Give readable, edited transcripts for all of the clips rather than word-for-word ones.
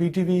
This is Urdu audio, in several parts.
PTV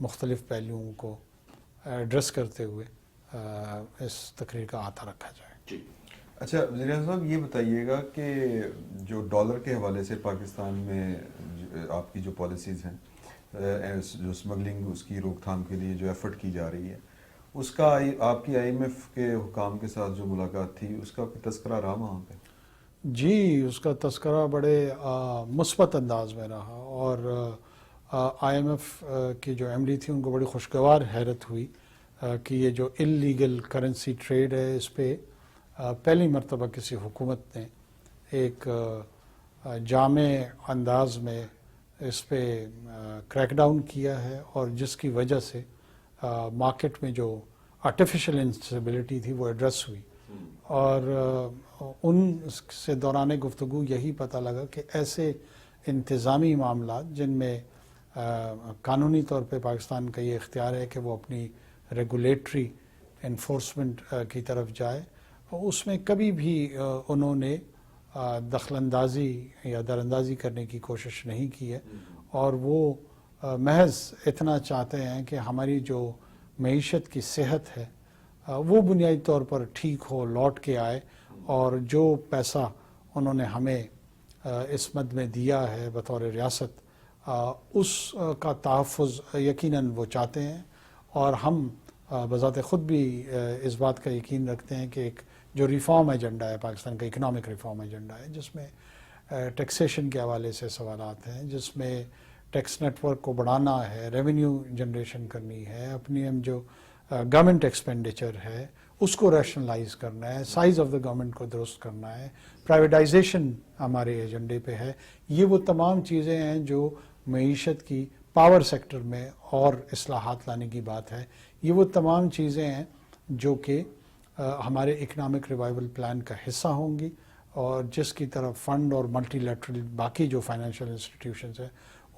مختلف پہلوؤں کو ایڈریس کرتے ہوئے اس تقریر کا احاطہ رکھا جائے. جی اچھا وزیر اعظم صاحب، یہ بتائیے گا کہ جو ڈالر کے حوالے سے پاکستان میں آپ کی جو پالیسیز ہیں، جو اسمگلنگ اس کی روک تھام کے لیے جو ایفرٹ کی جا رہی ہے، اس کا آپ کی آئی ایم ایف کے حکام کے ساتھ جو ملاقات تھی اس کا کوئی تذکرہ رہا وہاں پہ؟ جی، اس کا تذکرہ بڑے مثبت انداز میں رہا، اور آئی ایم ایف کی جو ایم ڈی تھی ان کو بڑی خوشگوار حیرت ہوئی کہ یہ جو انلیگل کرنسی ٹریڈ ہے اس پہ پہلی مرتبہ کسی حکومت نے ایک جامع انداز میں اس پہ کریک ڈاؤن کیا ہے، اور جس کی وجہ سے مارکیٹ میں جو آرٹیفیشل انسٹیبلٹی تھی وہ ایڈریس ہوئی. اور ان سے دوران گفتگو یہی پتہ لگا کہ ایسے انتظامی معاملات جن میں قانونی طور پہ پاکستان کا یہ اختیار ہے کہ وہ اپنی ریگولیٹری انفورسمنٹ کی طرف جائے، اس میں کبھی بھی انہوں نے دخل اندازی یا دراندازی کرنے کی کوشش نہیں کی ہے، اور وہ محض اتنا چاہتے ہیں کہ ہماری جو معیشت کی صحت ہے وہ بنیادی طور پر ٹھیک ہو، لوٹ کے آئے، اور جو پیسہ انہوں نے ہمیں اس مد میں دیا ہے بطور ریاست اس کا تحفظ یقیناً وہ چاہتے ہیں. اور ہم بذات خود بھی اس بات کا یقین رکھتے ہیں کہ ایک جو ریفارم ایجنڈا ہے پاکستان کا، اکنامک ریفارم ایجنڈا ہے، جس میں ٹیکسیشن کے حوالے سے سوالات ہیں، جس میں ٹیکس نیٹ ورک کو بڑھانا ہے، ریونیو جنریشن کرنی ہے، اپنی ہم جو گورنمنٹ ایکسپینڈیچر ہے اس کو ریشنلائز کرنا ہے، سائز آف دا گورنمنٹ کو درست کرنا ہے، پرائیویٹائزیشن ہمارے ایجنڈے پہ ہے. یہ وہ تمام چیزیں ہیں جو معیشت کی پاور سیکٹر میں اور اصلاحات لانے کی بات ہے. یہ وہ تمام چیزیں ہیں جو کہ ہمارے اکنامک ریوائول پلان کا حصہ ہوں گی، اور جس کی طرف فنڈ اور ملٹی لیٹرل باقی جو فائنینشیل انسٹیٹیوشنز ہیں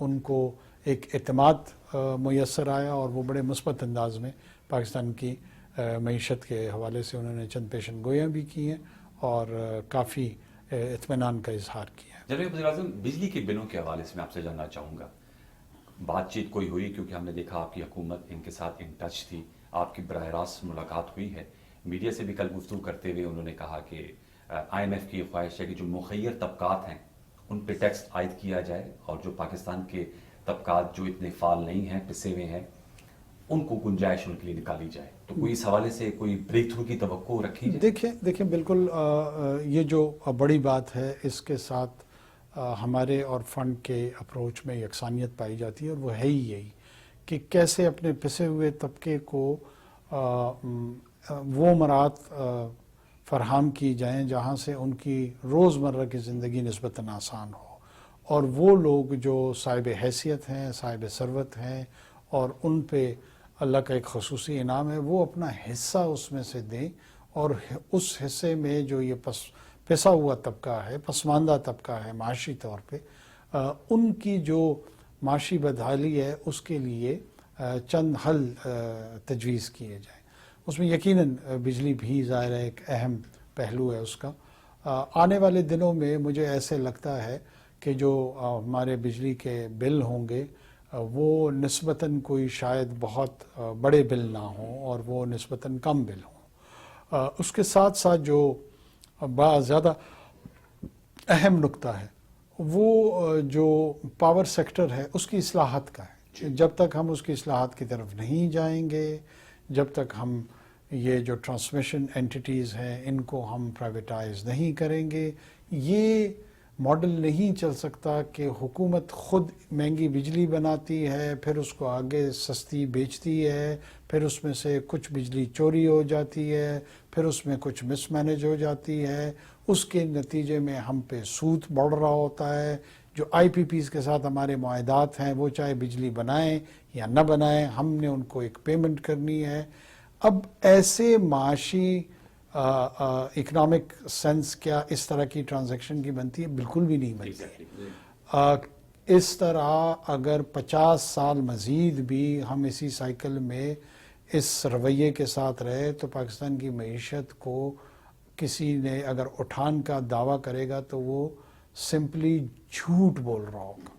ان کو ایک اعتماد میسر آیا، اور وہ بڑے مثبت انداز میں پاکستان کی معیشت کے حوالے سے انہوں نے چند پیشن گویاں بھی کی ہیں اور کافی اطمینان کا اظہار کیا ہے. جناب وزیر اعظم، بجلی کے بلوں کے حوالے سے میں آپ سے جاننا چاہوں گا، بات چیت کوئی ہوئی؟ کیونکہ ہم نے دیکھا آپ کی حکومت ان کے ساتھ ان ٹچ تھی، آپ کی براہ راست ملاقات ہوئی ہے. میڈیا سے بھی کل گفتگو کرتے ہوئے انہوں نے کہا کہ آئی ایم ایف کی خواہش ہے کہ جو مخیر طبقات ہیں ان پہ ٹیکس عائد کیا جائے، اور جو پاکستان کے طبقات جو اتنے فعال نہیں ہیں، پسے ہوئے ہیں، ان کو گنجائش ان کے لیے نکالی جائے. تو کوئی اس حوالے سے کوئی بریک تھرو کی توقع رکھی جائے؟ دیکھیں بالکل یہ جو بڑی بات ہے اس کے ساتھ ہمارے اور فنڈ کے اپروچ میں یکسانیت پائی جاتی ہے، اور وہ ہے ہی یہی کہ کیسے اپنے پسے ہوئے طبقے کو وہ مراحت فراہم کی جائیں جہاں سے ان کی روزمرہ کی زندگی نسبتاً آسان ہو، اور وہ لوگ جو صاحب حیثیت ہیں، صاحب ثروت ہیں، اور ان پہ اللہ کا ایک خصوصی انعام ہے، وہ اپنا حصہ اس میں سے دیں، اور اس حصے میں جو یہ پسا ہوا طبقہ ہے، پسماندہ طبقہ ہے معاشی طور پہ، ان کی جو معاشی بدحالی ہے اس کے لیے چند حل تجویز کیے جائیں. اس میں یقیناً بجلی بھی ظاہر ہے ایک اہم پہلو ہے اس کا. آنے والے دنوں میں مجھے ایسے لگتا ہے کہ جو ہمارے بجلی کے بل ہوں گے وہ نسبتاً کوئی شاید بہت بڑے بل نہ ہوں، اور وہ نسبتاً کم بل ہوں. اس کے ساتھ ساتھ جو بہت زیادہ اہم نقطہ ہے وہ جو پاور سیکٹر ہے اس کی اصلاحات کا ہے. جب تک ہم اس کی اصلاحات کی طرف نہیں جائیں گے، جب تک ہم یہ جو ٹرانسمیشن اینٹیٹیز ہیں ان کو ہم پرائیویٹائز نہیں کریں گے، یہ ماڈل نہیں چل سکتا کہ حکومت خود مہنگی بجلی بناتی ہے، پھر اس کو آگے سستی بیچتی ہے، پھر اس میں سے کچھ بجلی چوری ہو جاتی ہے، پھر اس میں کچھ مس مینج ہو جاتی ہے، اس کے نتیجے میں ہم پہ سود بڑھ رہا ہوتا ہے. جو آئی پی پیز کے ساتھ ہمارے معاہدات ہیں وہ چاہے بجلی بنائیں یا نہ بنائیں ہم نے ان کو ایک پیمنٹ کرنی ہے. اب ایسے معاشی اکنامک سینس کیا اس طرح کی ٹرانزیکشن کی بنتی ہے؟ بالکل بھی نہیں بنتی. اس طرح اگر 50 سال مزید بھی ہم اسی سائیکل میں اس رویے کے ساتھ رہے تو پاکستان کی معیشت کو کسی نے اگر اٹھان کا دعویٰ کرے گا تو وہ سمپلی جھوٹ بول رہا ہوگا.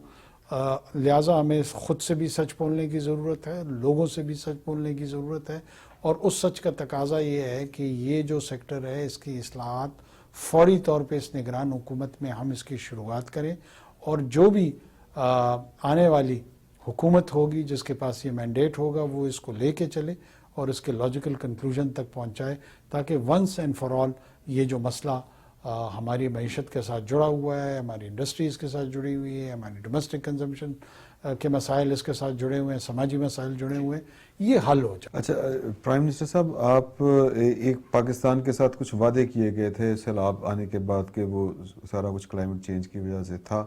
لہٰذا ہمیں خود سے بھی سچ بولنے کی ضرورت ہے، لوگوں سے بھی سچ بولنے کی ضرورت ہے، اور اس سچ کا تقاضا یہ ہے کہ یہ جو سیکٹر ہے اس کی اصلاحات فوری طور پہ اس نگران حکومت میں ہم اس کی شروعات کریں، اور جو بھی آنے والی حکومت ہوگی جس کے پاس یہ مینڈیٹ ہوگا وہ اس کو لے کے چلے اور اس کے لاجیکل کنکلوژن تک پہنچائے، تاکہ ونس اینڈ فار آل یہ جو مسئلہ ہماری معیشت کے ساتھ جڑا ہوا ہے، ہماری انڈسٹریز کے ساتھ جڑی ہوئی ہے، ہماری ڈومیسٹک کنزمپشن کے مسائل اس کے ساتھ جڑے ہوئے ہیں، سماجی مسائل جڑے ہوئے ہیں، یہ حل ہو جائے۔ اچھا پرائم منسٹر صاحب، آپ ایک پاکستان کے ساتھ کچھ وعدے کیے گئے تھے سیلاب آنے کے بعد کہ وہ سارا کچھ کلائمیٹ چینج کی وجہ سے تھا،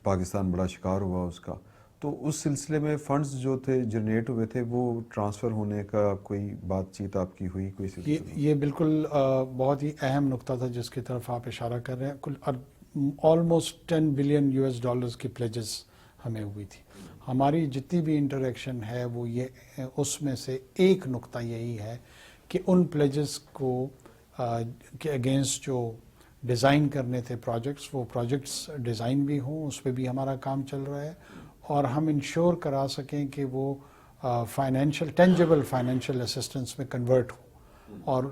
پاکستان بڑا شکار ہوا اس کا، تو اس سلسلے میں فنڈز جو تھے جنریٹ ہوئے تھے وہ ٹرانسفر ہونے کا کوئی بات چیت آپ کی ہوئی کوئی سلسلہ؟ یہ بالکل بہت ہی اہم نقطہ تھا جس کی طرف آپ اشارہ کر رہے ہیں۔ کل آلموسٹ $10 بلین کی پلیجز ہمیں ہوئی تھی۔ ہماری جتنی بھی انٹریکشن ہے وہ یہ اس میں سے ایک نقطہ یہی ہے کہ ان پلیجز کو کے اگینسٹ جو ڈیزائن کرنے تھے پروجیکٹس، وہ پروجیکٹس ڈیزائن بھی ہوں، اس پہ بھی ہمارا کام چل رہا ہے، اور ہم انشور کرا سکیں کہ وہ فائنینشیل ٹینجیبل فائنینشیل اسسٹنس میں کنورٹ ہو، اور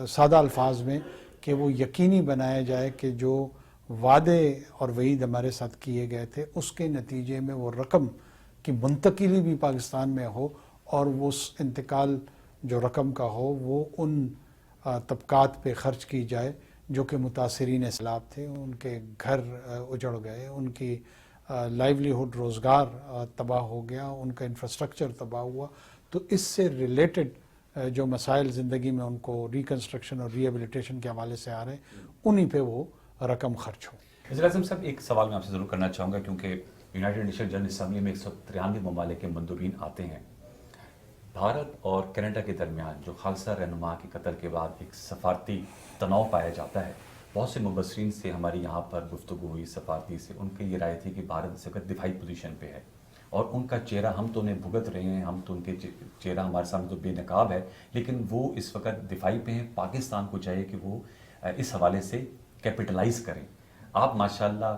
سادہ الفاظ میں کہ وہ یقینی بنایا جائے کہ جو وعدے اور وعید ہمارے ساتھ کیے گئے تھے اس کے نتیجے میں وہ رقم کی منتقلی بھی پاکستان میں ہو، اور وہ انتقال جو رقم کا ہو وہ ان طبقات پہ خرچ کی جائے جو کہ متاثرین سیلاب تھے، ان کے گھر اجڑ گئے، ان کی لائیولیہوڈ روزگار تباہ ہو گیا، ان کا انفراسٹرکچر تباہ ہوا، تو اس سے ریلیٹڈ جو مسائل زندگی میں ان کو ریکنسٹرکشن اور ری ایبلیٹیشن کے حوالے سے آ رہے ہیں انہی پہ وہ رقم خرچ ہو۔ وزیر اعظم صاحب، ایک سوال میں آپ سے ضرور کرنا چاہوں گا، کیونکہ یونائیٹڈ نیشن جنرل اسمبلی میں 193 ممالک کے مندوبین آتے ہیں۔ بھارت اور کینیڈا کے درمیان جو خالصہ رہنما کے قتل کے بعد ایک سفارتی تناؤ پایا جاتا ہے، بہت سے مبصرین سے ہماری یہاں پر گفتگو ہوئی سفارتی سے، ان کی یہ رائے تھی کہ بھارت اس وقت دفاعی پوزیشن پہ ہے، اور ان کا چہرہ ہم تو انہیں بھگت رہے ہیں، ہم تو ان کے چہرہ ہمارے سامنے تو بے نقاب ہے، لیکن وہ اس وقت دفاعی پہ ہیں۔ پاکستان کو چاہیے کہ وہ اس حوالے سے کیپٹلائز کریں۔ آپ ماشاءاللہ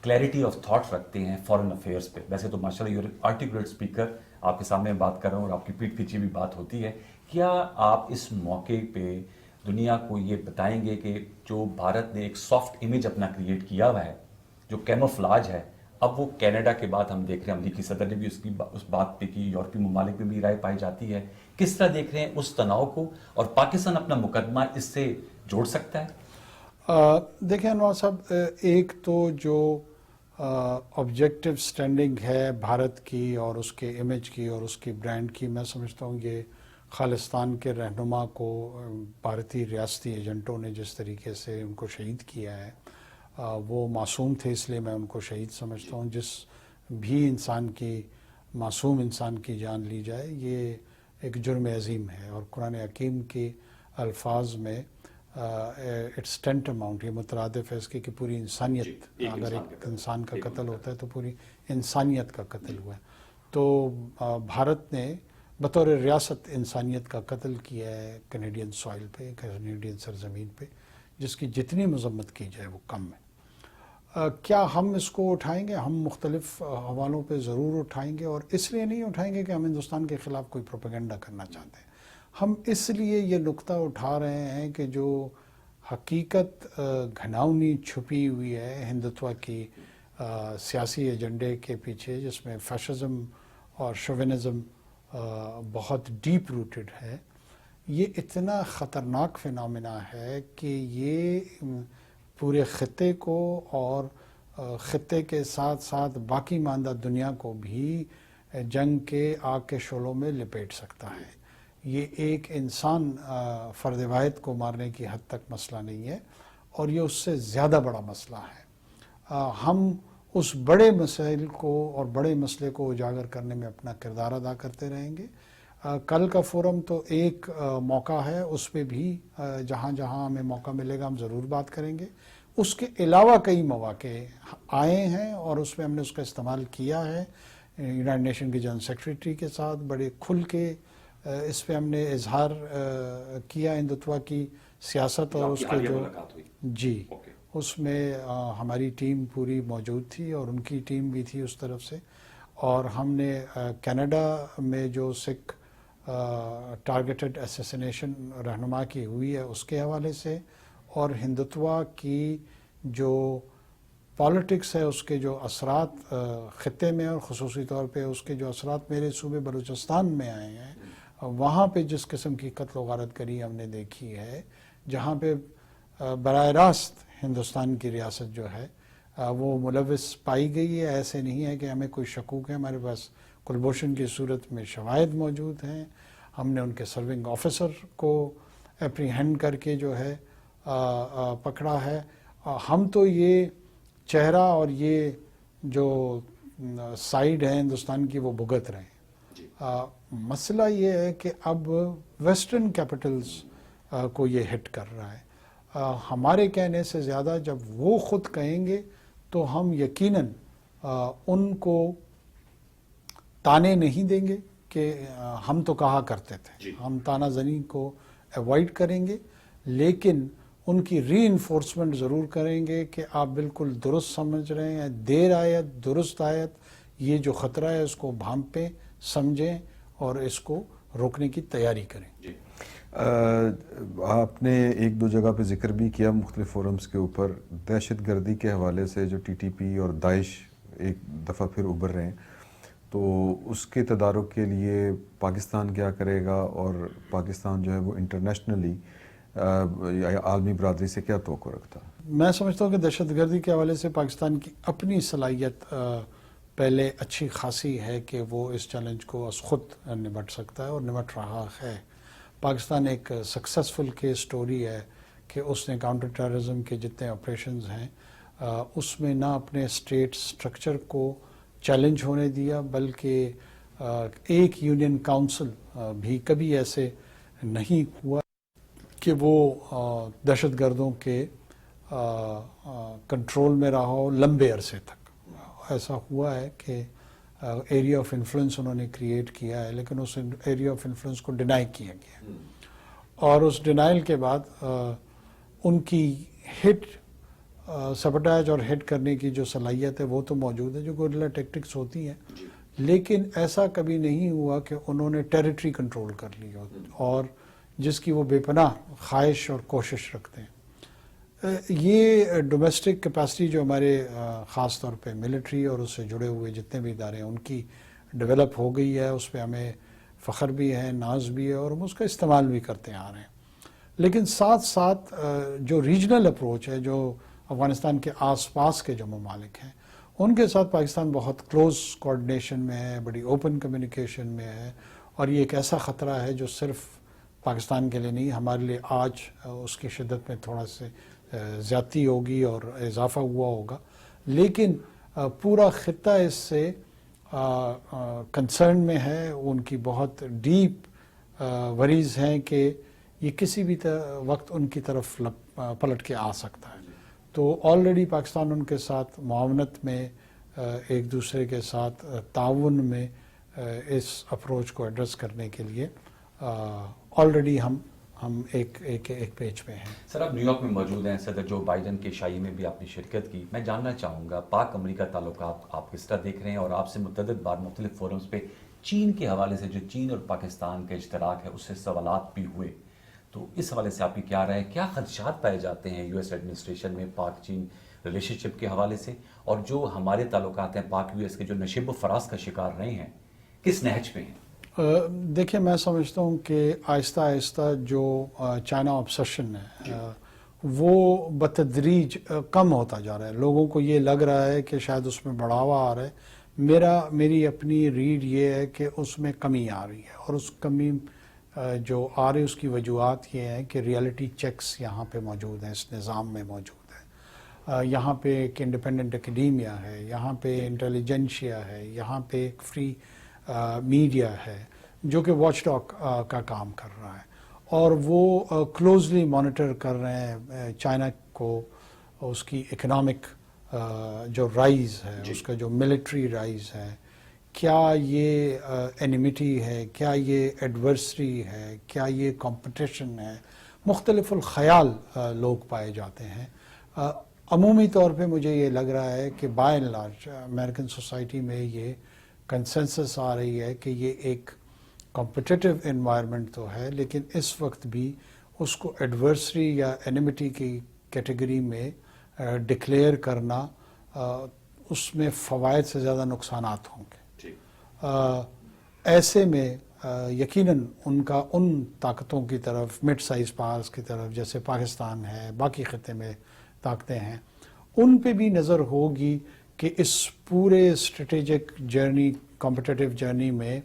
کلیئرٹی آف تھاٹ رکھتے ہیں فارن افیئرس پہ، ویسے تو ماشاءاللہ یو آرٹیکولیٹ اسپیکر، آپ کے سامنے بات کر رہا ہوں اور آپ کی پیٹھ پیچھے بھی بات ہوتی ہے۔ کیا آپ اس موقع پہ دنیا کو یہ بتائیں گے کہ جو بھارت نے ایک سافٹ امیج اپنا کریٹ کیا ہوا ہے، جو کیموفلاج ہے، اب وہ کینیڈا کے بعد ہم دیکھ رہے ہیں امریکی صدر نے بھی اس بات پہ کی، یورپی ممالک میں بھی رائے پائی جاتی ہے، کس طرح دیکھ رہے ہیں اس تناؤ کو، اور پاکستان اپنا مقدمہ اس سے جوڑ سکتا ہے؟ دیکھیں انور صاحب، ایک تو جو آبجیکٹو سٹینڈنگ ہے بھارت کی اور اس کے امیج کی اور اس کی برانڈ کی، میں سمجھتا ہوں یہ خالصتان کے رہنما کو بھارتی ریاستی ایجنٹوں نے جس طریقے سے ان کو شہید کیا ہے، وہ معصوم تھے، اس لیے میں ان کو شہید سمجھتا ہوں۔ جس بھی انسان کی معصوم انسان کی جان لی جائے یہ ایک جرم عظیم ہے، اور قرآن حکیم کے الفاظ میں اٹس ٹینٹ اماؤنٹ، یہ مترادف ہے اس کی کہ پوری انسانیت، اگر ایک انسان کا قتل ہوتا ہے تو پوری انسانیت کا قتل ہوا ہے۔ تو بھارت نے بطور ریاست انسانیت کا قتل کیا ہے کینیڈین سوائل پہ، کینیڈین سرزمین پہ، جس کی جتنی مذمت کی جائے وہ کم ہے۔ کیا ہم اس کو اٹھائیں گے؟ ہم مختلف حوالوں پہ ضرور اٹھائیں گے، اور اس لیے نہیں اٹھائیں گے کہ ہم ہندوستان کے خلاف کوئی پروپیگنڈا کرنا چاہتے ہیں، ہم اس لیے یہ نقطہ اٹھا رہے ہیں کہ جو حقیقت گھناؤنی چھپی ہوئی ہے ہندوتوا کی سیاسی ایجنڈے کے پیچھے، جس میں فیشزم اور شوونزم بہت ڈیپ روٹڈ ہے، یہ اتنا خطرناک فینومینا ہے کہ یہ پورے خطے کو اور خطے کے ساتھ ساتھ باقی ماندہ دنیا کو بھی جنگ کے آگ کے شعلوں میں لپیٹ سکتا ہے۔ یہ ایک انسان فرد واحد کو مارنے کی حد تک مسئلہ نہیں ہے، اور یہ اس سے زیادہ بڑا مسئلہ ہے۔ ہم اس بڑے مسائل کو اور بڑے مسئلے کو اجاگر کرنے میں اپنا کردار ادا کرتے رہیں گے۔ کل کا فورم تو ایک موقع ہے، اس پہ بھی جہاں جہاں ہمیں موقع ملے گا ہم ضرور بات کریں گے۔ اس کے علاوہ کئی مواقع آئے ہیں اور اس میں ہم نے اس کا استعمال کیا ہے، یونائٹڈ نیشن کے جنرل سیکریٹری کے ساتھ بڑے کھل کے اس پہ ہم نے اظہار کیا ہندوتوا کی سیاست اور اس کے جو جی اس میں ہماری ٹیم پوری موجود تھی اور ان کی ٹیم بھی تھی اس طرف سے، اور ہم نے کینیڈا میں جو سکھ ٹارگیٹڈ اسیسینیشن رہنما کی ہوئی ہے اس کے حوالے سے، اور ہندوتوا کی جو پالیٹکس ہے اس کے جو اثرات خطے میں اور خصوصی طور پہ اس کے جو اثرات میرے صوبے بلوچستان میں آئے ہیں، وہاں پہ جس قسم کی قتل و غارت گری ہم نے دیکھی ہے، جہاں پہ براہ راست ہندوستان کی ریاست جو ہے وہ ملوث پائی گئی ہے. ایسے نہیں ہے کہ ہمیں کوئی شکوک ہے، ہمارے پاس کلبھوشن کی صورت میں شواہد موجود ہیں. ہم نے ان کے سرونگ آفیسر کو اپریہینڈ کر کے جو ہے پکڑا ہے. ہم تو یہ چہرہ اور یہ جو سائیڈ ہے ہندوستان کی وہ بھگت رہے ہیں. مسئلہ یہ ہے کہ اب ویسٹرن کیپٹلز کو یہ ہٹ کر رہا ہے. ہمارے کہنے سے زیادہ جب وہ خود کہیں گے تو ہم یقیناً ان کو تانے نہیں دیں گے کہ ہم تو کہا کرتے تھے. ہم تانا زنی کو ایوائڈ کریں گے، لیکن ان کی ری انفورسمنٹ ضرور کریں گے کہ آپ بالکل درست سمجھ رہے ہیں، دیر آیت درست آیت، یہ جو خطرہ ہے اس کو بھانپیں، سمجھیں اور اس کو روکنے کی تیاری کریں. آپ نے ایک دو جگہ پہ ذکر بھی کیا مختلف فورمز کے اوپر دہشت گردی کے حوالے سے جو ٹی ٹی پی اور داعش ایک دفعہ پھر ابھر رہے ہیں، تو اس کے تدارک کے لیے پاکستان کیا کرے گا، اور پاکستان جو ہے وہ انٹرنیشنلی عالمی برادری سے کیا توقع رکھتا ہے؟ میں سمجھتا ہوں کہ دہشت گردی کے حوالے سے پاکستان کی اپنی صلاحیت پہلے اچھی خاصی ہے کہ وہ اس چیلنج کو از خود نمٹ سکتا ہے اور نمٹ رہا ہے. پاکستان ایک سکسیسفل کیس سٹوری ہے کہ اس نے کاؤنٹر ٹیررزم کے جتنے آپریشنز ہیں اس میں نہ اپنے اسٹیٹ سٹرکچر کو چیلنج ہونے دیا، بلکہ ایک یونین کاؤنسل بھی کبھی ایسے نہیں ہوا کہ وہ دہشت گردوں کے کنٹرول میں رہا ہو لمبے عرصے تک. ایسا ہوا ہے کہ ایریا آف انفلوئنس انہوں نے کریٹ کیا ہے، لیکن اس ایریا آف انفلوئنس کو ڈینائی کیا گیا، اور اس ڈینائل کے بعد ان کی ہٹ سبٹاج اور ہٹ کرنے کی جو صلاحیت ہے وہ تو موجود ہے، جو گوریلا ٹیکٹکس ہوتی ہیں، لیکن ایسا کبھی نہیں ہوا کہ انہوں نے ٹیریٹری کنٹرول کر لی ہو، اور جس کی وہ بے پناہ خواہش اور کوشش رکھتے ہیں. یہ ڈومیسٹک کیپیسٹی جو ہمارے خاص طور پہ ملٹری اور اس سے جڑے ہوئے جتنے بھی ادارے ہیں ان کی ڈیولپ ہو گئی ہے، اس پہ ہمیں فخر بھی ہے، ناز بھی ہے، اور ہم اس کا استعمال بھی کرتے آ رہے ہیں. لیکن ساتھ ساتھ جو ریجنل اپروچ ہے، جو افغانستان کے آس پاس کے جو ممالک ہیں ان کے ساتھ پاکستان بہت کلوز کوآرڈینیشن میں ہے، بڑی اوپن کمیونیکیشن میں ہے، اور یہ ایک ایسا خطرہ ہے جو صرف پاکستان کے لیے نہیں، ہمارے لیے آج اس کی شدت میں تھوڑا سے زیادتی ہوگی اور اضافہ ہوا ہوگا، لیکن پورا خطہ اس سے کنسرن میں ہے. ان کی بہت ڈیپ وریز ہیں کہ یہ کسی بھی وقت ان کی طرف پلٹ کے آ سکتا ہے. تو آلریڈی پاکستان ان کے ساتھ معاونت میں، ایک دوسرے کے ساتھ تعاون میں اس اپروچ کو ایڈریس کرنے کے لیے آلریڈی ہم ایک پیج پہ ہیں. سر آپ نیو یارک میں موجود ہیں، صدر جو بائیڈن کے شائی میں بھی آپ نے شرکت کی. میں جاننا چاہوں گا پاک امریکہ تعلقات آپ کس طرح دیکھ رہے ہیں، اور آپ سے متعدد بار مختلف فورمز پہ چین کے حوالے سے جو چین اور پاکستان کا اشتراک ہے اس سے سوالات بھی ہوئے. تو اس حوالے سے آپ کی کیا رائے ہے؟ کیا خدشات پائے جاتے ہیں یو ایس ایڈمنسٹریشن میں پاک چین ریلیشن شپ کے حوالے سے، اور جو ہمارے تعلقات ہیں پاک یو ایس کے جو نشیب و فراز کا شکار رہے ہیں کس نہج پہ ہیں؟ دیکھیں، میں سمجھتا ہوں کہ آہستہ آہستہ جو چائنا آبسیشن ہے وہ بتدریج کم ہوتا جا رہا ہے. لوگوں کو یہ لگ رہا ہے کہ شاید اس میں بڑھاوا آ رہا ہے. میری اپنی ریڈ یہ ہے کہ اس میں کمی آ رہی ہے، اور اس کمی جو آ رہی اس کی وجوہات یہ ہیں کہ ریئلٹی چیکس یہاں پہ موجود ہیں، اس نظام میں موجود ہیں. یہاں پہ ایک انڈیپینڈنٹ اکیڈیمیا ہے، یہاں پہ انٹیلیجنشیا ہے، یہاں پہ ایک فری میڈیا ہے جو کہ واچ ڈاگ کا کام کر رہا ہے، اور وہ کلوزلی مانیٹر کر رہے ہیں چائنا کو، اس کی اکنامک جو رائز ہے، اس کا جو ملٹری رائز ہے، کیا یہ اینیمیٹی ہے، کیا یہ ایڈورسری ہے، کیا یہ کمپٹیشن ہے. مختلف الخیال لوگ پائے جاتے ہیں. عمومی طور پہ مجھے یہ لگ رہا ہے کہ by and large American society میں یہ کنسنسس آ رہی ہے کہ یہ ایک کمپٹیٹو انوائرمنٹ تو ہے، لیکن اس وقت بھی اس کو ایڈورسری یا اینیمٹی کی کیٹیگری میں ڈکلیئر کرنا اس میں فوائد سے زیادہ نقصانات ہوں گے۔ ایسے میں یقیناً ان طاقتوں کی طرف، مڈ سائز پاورز کی طرف جیسے پاکستان ہے، باقی خطے میں طاقتیں ہیں، ان پہ بھی نظر ہوگی کہ اس پورے اسٹریٹجک جرنی، کمپٹیٹو جرنی میں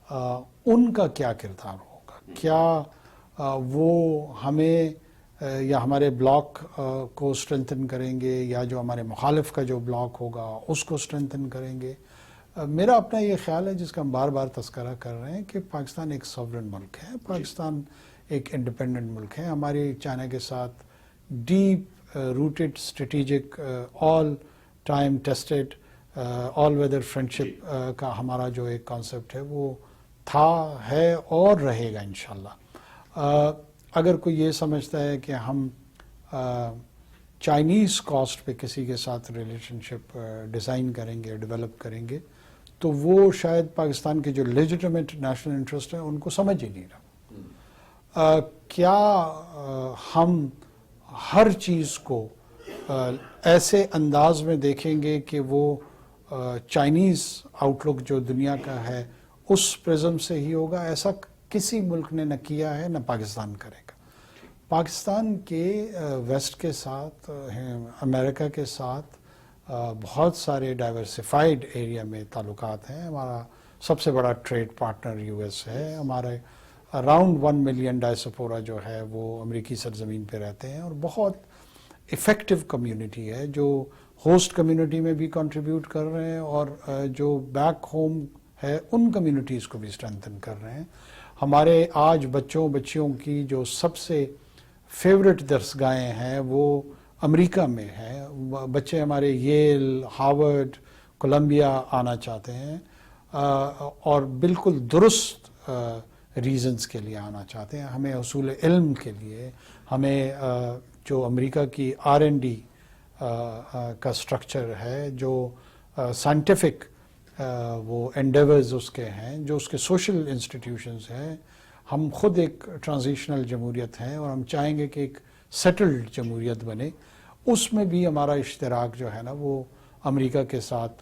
ان کا کیا کردار ہوگا، کیا وہ ہمیں یا ہمارے بلاک کو اسٹرینتھن کریں گے، یا جو ہمارے مخالف کا جو بلاک ہوگا اس کو اسٹرینتھن کریں گے۔ میرا اپنا یہ خیال ہے، جس کا ہم بار بار تذکرہ کر رہے ہیں، کہ پاکستان ایک سوورن ملک ہے، پاکستان ایک انڈیپینڈنٹ ملک ہے۔ ہماری چائنا کے ساتھ deep rooted strategic all time tested all weather friendship کا ہمارا جو ایک کانسیپٹ ہے وہ تھا، ہے اور رہے گا انشاءاللہ۔ اگر کوئی یہ سمجھتا ہے کہ ہم چائنیز کاسٹ پہ کسی کے ساتھ ریلیشن شپ ڈیزائن کریں گے، ڈیولپ کریں گے، تو وہ شاید پاکستان کے جو لیجیٹمیٹ نیشنل انٹرسٹ ہیں ان کو سمجھ ہی نہیں رہا۔ کیا ہم ہر چیز کو ایسے انداز میں دیکھیں گے کہ وہ چائنیز آؤٹ لک جو دنیا کا ہے اس پرزم سے ہی ہوگا؟ ایسا کسی ملک نے نہ کیا ہے، نہ پاکستان کرے گا۔ پاکستان کے ویسٹ کے ساتھ، امریکہ کے ساتھ بہت سارے ڈائیورسفائیڈ ایریا میں تعلقات ہیں۔ ہمارا سب سے بڑا ٹریڈ پارٹنر یو ایس ہے۔ ہمارے اراؤنڈ 1 ملین ڈائسپورا جو ہے وہ امریکی سرزمین پہ رہتے ہیں، اور بہت افیکٹو کمیونٹی ہے جو ہوسٹ کمیونٹی میں بھی کنٹریبیوٹ کر رہے ہیں، اور جو بیک ہوم ہے ان کمیونٹیز کو بھی اسٹرینتھن کر رہے ہیں۔ ہمارے آج بچیوں کی جو سب سے فیوریٹ درسگاہیں ہیں وہ امریکہ میں ہیں۔ بچے ہمارے ییل، ہارورڈ، کولمبیا آنا چاہتے ہیں، اور بالکل درست ریزنز کے لیے آنا چاہتے ہیں۔ ہمیں حصول علم کے لیے، ہمیں جو امریکہ کی R&D کا اسٹرکچر ہے، جو سائنٹیفک وہ انڈیورز اس کے ہیں، جو اس کے سوشل انسٹیٹیوشنز ہیں، ہم خود ایک ٹرانزیشنل جمہوریت ہیں اور ہم چاہیں گے کہ ایک سیٹلڈ جمہوریت بنے۔ اس میں بھی ہمارا اشتراک جو ہے نا وہ امریکہ کے ساتھ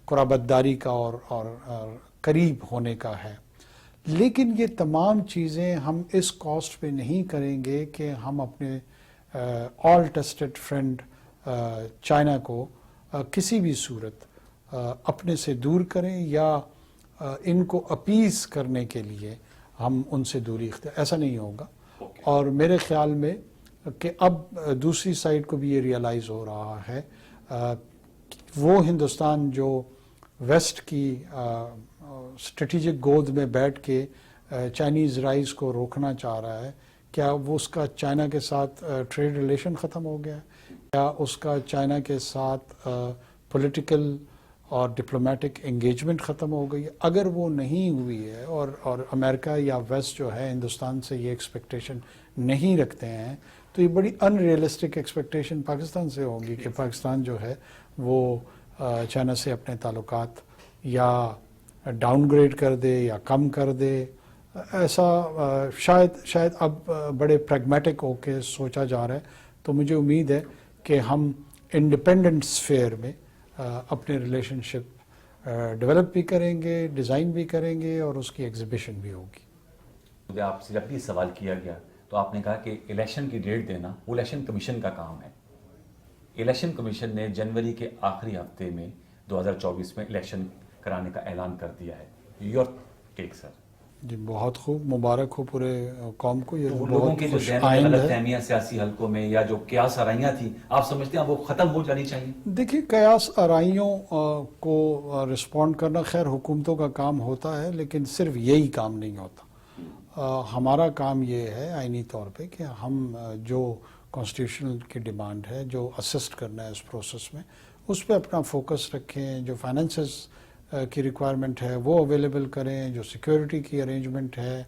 قرابت داری کا اور قریب ہونے کا ہے۔ لیکن یہ تمام چیزیں ہم اس کاسٹ پہ نہیں کریں گے کہ ہم اپنے آل ٹیسٹڈ فرینڈ چائنا کو کسی بھی صورت اپنے سے دور کریں، یا ان کو اپیز کرنے کے لیے ہم ان سے دوری اختیار، ایسا نہیں ہوگا۔ اور میرے خیال میں کہ اب دوسری سائڈ کو بھی یہ ریئلائز ہو رہا ہے، وہ ہندوستان جو ویسٹ کی اسٹریٹجک گود میں بیٹھ کے چائنیز رائز کو روکنا چاہ رہا ہے، کیا وہ اس کا چائنا کے ساتھ ٹریڈ ریلیشن ختم ہو گیا ہے؟ کیا اس کا چائنا کے ساتھ پولیٹیکل اور ڈپلومیٹک انگیجمنٹ ختم ہو گئی ہے؟ اگر وہ نہیں ہوئی ہے، اور امریکہ یا ویسٹ جو ہے ہندوستان سے یہ ایکسپیکٹیشن نہیں رکھتے ہیں، تو یہ بڑی ان ریئلسٹک ایکسپیکٹیشن پاکستان سے ہوگی کہ پاکستان جو ہے وہ چائنا سے اپنے تعلقات یا ڈاؤن گریڈ کر دے یا کم کر دے۔ ایسا شاید اب بڑے پریگمیٹک ہو کے سوچا جا رہا ہے۔ تو مجھے امید ہے کہ ہم انڈیپینڈنٹ سفیئر میں اپنے ریلیشن شپ ڈیولپ بھی کریں گے، ڈیزائن بھی کریں گے، اور اس کی ایگزیبیشن بھی ہوگی۔ مجھے آپ سے جب بھی سوال کیا گیا تو آپ نے کہا کہ الیکشن کی ڈیٹ دینا وہ الیکشن کمیشن کا کام ہے۔ الیکشن کمیشن نے جنوری کے آخری ہفتے میں 2024 میں الیکشن کرانے کا اعلان کر دیا ہے۔ یور ٹیک سر؟ جی بہت خوب، مبارک ہو پورے قوم کو۔ یہ لوگوں بہت کے جو خوش ذہن میں آئند غلط ہے۔ فہمیاں سیاسی حلقوں میں یا جو قیاس آرائیاں تھیں، آپ سمجھتے ہیں وہ ختم ہو جانی چاہیے؟ دیکھیے، قیاس آرائیوں کو رسپونڈ کرنا خیر حکومتوں کا کام ہوتا ہے، لیکن صرف یہی کام نہیں ہوتا۔ ہمارا کام یہ ہے آئینی طور پہ کہ ہم جو کانسٹیٹیوشنل کی ڈیمانڈ ہے، جو اسسٹ کرنا ہے اس پروسیس میں، اس پہ اپنا فوکس رکھیں۔ جو فائنینسز کی ریکوائرمنٹ ہے وہ اویلیبل کریں، جو سیکیورٹی کی ارینجمنٹ ہے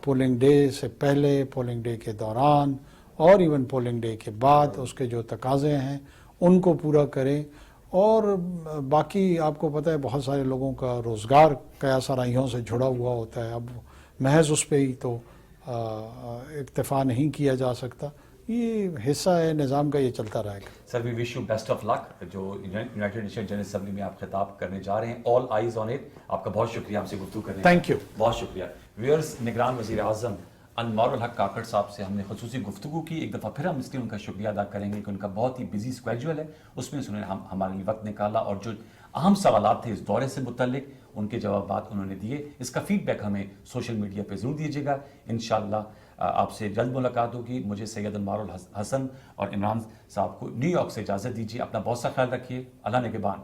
پولنگ ڈے سے پہلے، پولنگ ڈے کے دوران اور ایون پولنگ ڈے کے بعد اس کے جو تقاضے ہیں ان کو پورا کریں. اور باقی آپ کو پتہ ہے بہت سارے لوگوں کا روزگار کیا سرائیوں سے جڑا ہوا ہوتا ہے. اب محض اس پہ ہی تو اکتفا نہیں کیا جا سکتا. یہ حصہ ہے نظام کا, یہ چلتا رہے گا. سر وی وش یو بیسٹ آف لک. جو یونائیٹڈ نیشن جنرل اسمبلی میں آپ خطاب کرنے جا رہے ہیں, آل آئیز آن اٹ. آپ کا بہت شکریہ ہم سے گفتگو کرنے کا. Thank you. بہت شکریہ. ویئرز, نگران وزیر اعظم انوار الحق کاکڑ صاحب سے ہم نے خصوصی گفتگو کی. ایک دفعہ پھر ہم اس لیے ان کا شکریہ ادا کریں گے کہ ان کا بہت ہی بزی اسکیجول ہے, اس میں انہوں نے ہمارے لیے وقت نکالا اور جو اہم سوالات تھے اس دورے سے متعلق ان کے جوابات انہوں نے دیے. اس کا فیڈ بیک ہمیں سوشل میڈیا پہ ضرور دیجیے گا. انشاءاللہ آپ سے جلد ملاقات ہوگی. مجھے سید انوار الحسن اور عمران صاحب کو نیو یارک سے اجازت دیجیے. اپنا بہت سا خیال رکھیے. اللہ نگہبان.